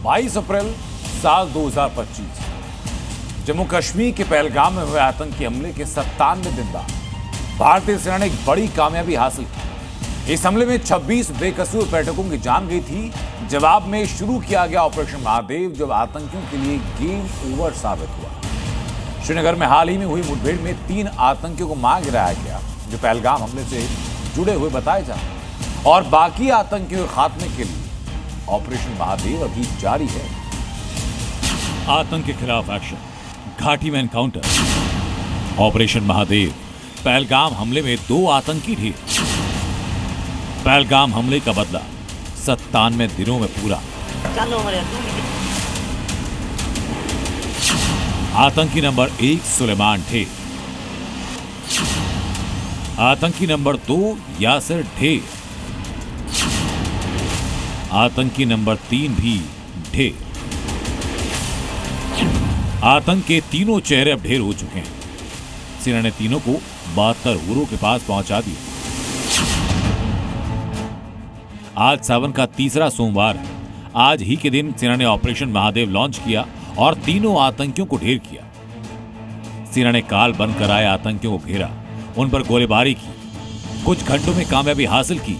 22 अप्रैल साल 2025 जम्मू कश्मीर के पहलगाम में हुए आतंकी हमले के 97 दिन बाद भारतीय सेना ने एक बड़ी कामयाबी हासिल की। इस हमले में 26 बेकसूर पर्यटकों की जान गई थी। जवाब में शुरू किया गया ऑपरेशन महादेव जब आतंकियों के लिए गेम ओवर साबित हुआ। श्रीनगर में हाल ही में हुई मुठभेड़ में 3 आतंकियों को मार गिराया गया जो पहलगाम हमले से जुड़े हुए बताए जा रहे और बाकी आतंकियों के खात्मे के लिए ऑपरेशन महादेव अभी जारी है। आतंक के खिलाफ एक्शन, घाटी में एनकाउंटर, ऑपरेशन महादेव, पहलगाम हमले में 2 आतंकी ढेर। पहलगाम हमले का बदला 97 दिनों में पूरा। आतंकी नंबर 1 सुलेमान ढेर, आतंकी नंबर 2 यासिर ढेर, आतंकी नंबर 3 भी ढेर। आतंक के तीनों चेहरे अब ढेर हो चुके हैं। सेना ने तीनों को 72 उरों के पास पहुंचा दिया। आज सावन का तीसरा सोमवार है। आज ही के दिन सेना ने ऑपरेशन महादेव लॉन्च किया और तीनों आतंकियों को ढेर किया। सेना ने काल बनकर आए आतंकियों को घेरा, उन पर गोलीबारी की। कुछ घंटों में कामयाबी हासिल की।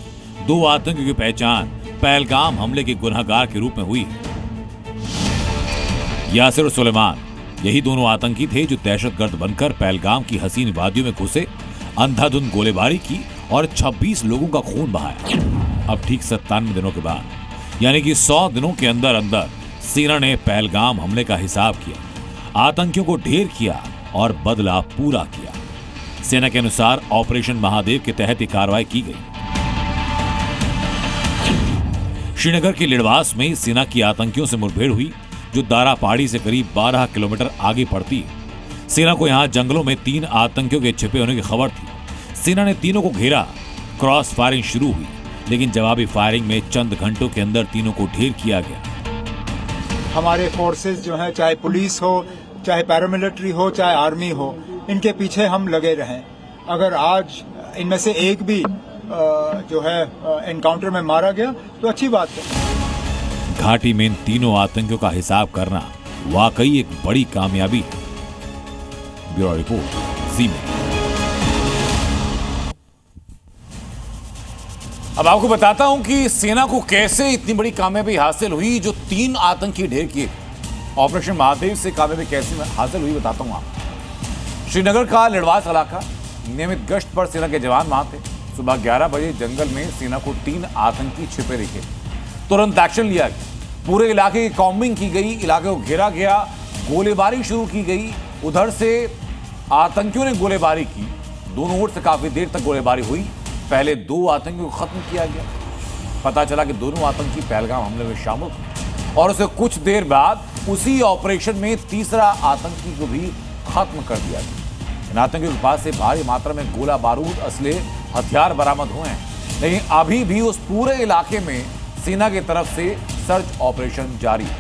2 आतंकियों की पहचान पहलगाम हमले के गुनहगार के रूप में हुई। यासिर और सुलेमान यही दोनों आतंकी थे जो दहशतगर्द बनकर पहलगाम की हसीन वादियों में घुसे, अंधाधुंध गोलीबारी की और 26 लोगों का खून बहाया। अब ठीक 97 दिनों के बाद यानी कि 100 दिनों के अंदर अंदर सेना ने पहलगाम हमले का हिसाब किया, आतंकियों को ढेर किया और बदला पूरा किया। सेना के अनुसार ऑपरेशन महादेव के तहत ये कार्रवाई की गई। श्रीनगर के लिडवास में सेना की आतंकियों से मुठभेड़ हुई जो दारा पहाड़ी से करीब 12 किलोमीटर आगे पड़ती है। सेना को यहां जंगलों में 3 आतंकियों के छिपे होने की खबर थी। सेना ने तीनों को घेरा। क्रॉस फायरिंग शुरू हुई लेकिन जवाबी फायरिंग में चंद घंटों के अंदर तीनों को ढेर किया गया। हमारे फोर्सेस जो हैं, चाहे पुलिस हो, चाहे पैरामिलिट्री हो, चाहे आर्मी हो, इनके पीछे हम लगे रहें। अगर आज इनमें से एक भी जो है एनकाउंटर में मारा गया तो अच्छी बात है। घाटी में इन तीनों आतंकियों का हिसाब करना वाकई एक बड़ी कामयाबी है। ब्यूरो रिपोर्ट, जी मीडिया। अब आपको बताता हूं कि सेना को कैसे इतनी बड़ी कामयाबी हासिल हुई जो 3 आतंकी ढेर किए। ऑपरेशन महादेव से कामयाबी कैसे हासिल हुई बताता हूं आपको। श्रीनगर का लिडवास इलाका, नियमित गश्त पर सेना के जवान वहां थे। सुबह 11 बजे जंगल में सेना को 3 आतंकी छिपे दिखे। तुरंत एक्शन लिया गया। पूरे इलाके की कॉम्बिंग की गई, इलाके को घेरा गया, गोलीबारी शुरू की गई। उधर से आतंकियों ने गोलीबारी की। दोनों ओर से काफी देर तक गोलीबारी हुई। पहले 2 आतंकियों को खत्म किया गया। पता चला कि दोनों आतंकी पहलगाम हमले में शामिल थे और उसे कुछ देर बाद उसी ऑपरेशन में तीसरा आतंकी को भी खत्म कर दिया गया। इन आतंकियों के पास से भारी मात्रा में गोला बारूद, असले, हथियार बरामद हुए हैं। लेकिन अभी भी उस पूरे इलाके में सेना की तरफ से सर्च ऑपरेशन जारी है।